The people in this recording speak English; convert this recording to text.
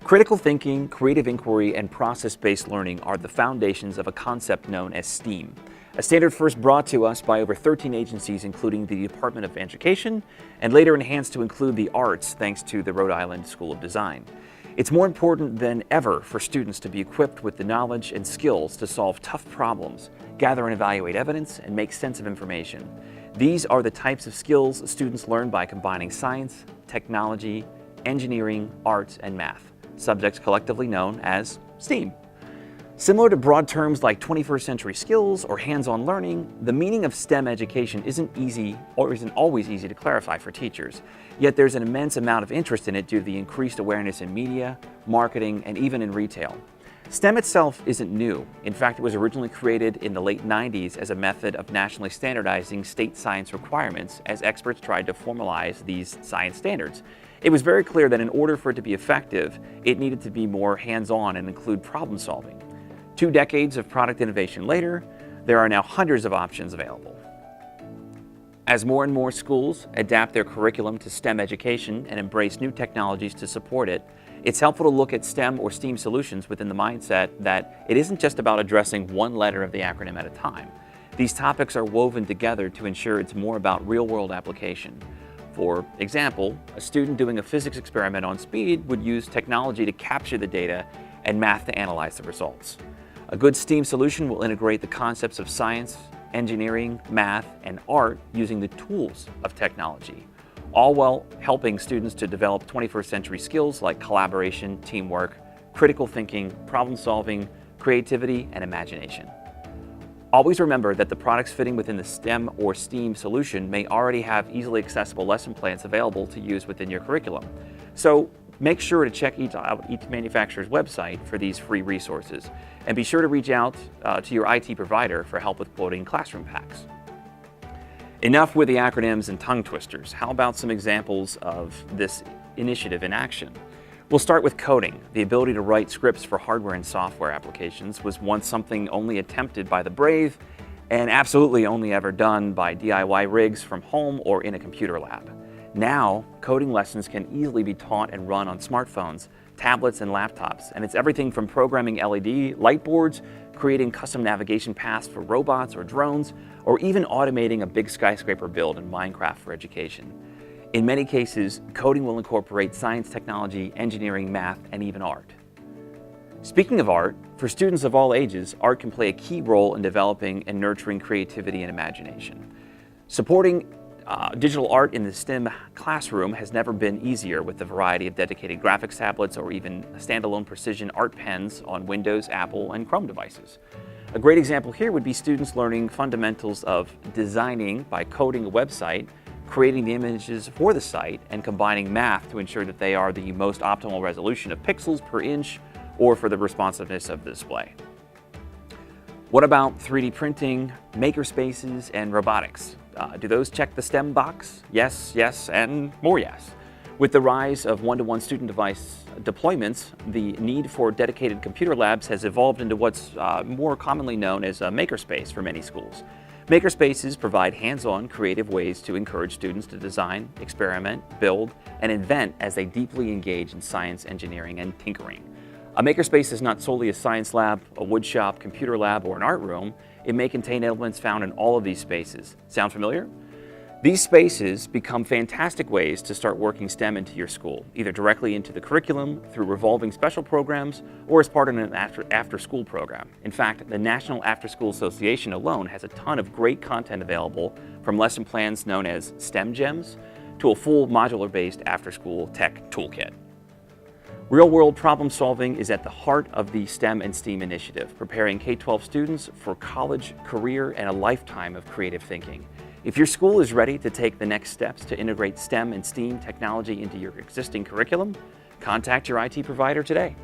Critical thinking, creative inquiry, and process-based learning are the foundations of a concept known as STEAM, a standard first brought to us by over 13 agencies, including the Department of Education, and later enhanced to include the arts thanks to the Rhode Island School of Design. It's more important than ever for students to be equipped with the knowledge and skills to solve tough problems, gather and evaluate evidence, and make sense of information. These are the types of skills students learn by combining science, technology, engineering, arts, and math, subjects collectively known as STEAM. Similar to broad terms like 21st century skills or hands-on learning, the meaning of STEM education isn't always easy to clarify for teachers. Yet there's an immense amount of interest in it due to the increased awareness in media, marketing, and even in retail. STEM itself isn't new. In fact, it was originally created in the late 90s as a method of nationally standardizing state science requirements as experts tried to formalize these science standards. It was very clear that in order for it to be effective, it needed to be more hands-on and include problem solving. 2 decades of product innovation later, there are now hundreds of options available. As more and more schools adapt their curriculum to STEM education and embrace new technologies to support it, it's helpful to look at STEM or STEAM solutions within the mindset that it isn't just about addressing one letter of the acronym at a time. These topics are woven together to ensure it's more about real-world application. For example, a student doing a physics experiment on speed would use technology to capture the data and math to analyze the results. A good STEAM solution will integrate the concepts of science, engineering, math, and art using the tools of technology, all while helping students to develop 21st century skills like collaboration, teamwork, critical thinking, problem solving, creativity, and imagination. Always remember that the products fitting within the STEM or STEAM solution may already have easily accessible lesson plans available to use within your curriculum. So make sure to check out each manufacturer's website for these free resources, and be sure to reach out to your IT provider for help with quoting classroom packs. Enough with the acronyms and tongue twisters. How about some examples of this initiative in action? We'll start with coding. The ability to write scripts for hardware and software applications was once something only attempted by the brave, and absolutely only ever done by DIY rigs from home or in a computer lab. Now, coding lessons can easily be taught and run on smartphones, tablets, and laptops, and it's everything from programming LED light boards, creating custom navigation paths for robots or drones, or even automating a big skyscraper build in Minecraft for education. In many cases, coding will incorporate science, technology, engineering, math, and even art. Speaking of art, for students of all ages, art can play a key role in developing and nurturing creativity and imagination. Supporting digital art in the STEM classroom has never been easier with the variety of dedicated graphics tablets or even standalone precision art pens on Windows, Apple, and Chrome devices. A great example here would be students learning fundamentals of designing by coding a website, creating the images for the site, and combining math to ensure that they are the most optimal resolution of pixels per inch or for the responsiveness of the display. What about 3D printing, makerspaces, and robotics? Do those check the STEM box? Yes, yes, and more yes. With the rise of one-to-one student device deployments, the need for dedicated computer labs has evolved into what's more commonly known as a makerspace for many schools. Makerspaces provide hands-on, creative ways to encourage students to design, experiment, build, and invent as they deeply engage in science, engineering, and tinkering. A makerspace is not solely a science lab, a wood shop, computer lab, or an art room. It may contain elements found in all of these spaces. Sound familiar? These spaces become fantastic ways to start working STEM into your school, either directly into the curriculum, through revolving special programs, or as part of an after-school program. In fact, the National After-School Association alone has a ton of great content available, from lesson plans known as STEM Gems to a full modular-based after-school tech toolkit. Real-world problem solving is at the heart of the STEM and STEAM initiative, preparing K-12 students for college, career, and a lifetime of creative thinking. If your school is ready to take the next steps to integrate STEM and STEAM technology into your existing curriculum, contact your IT provider today.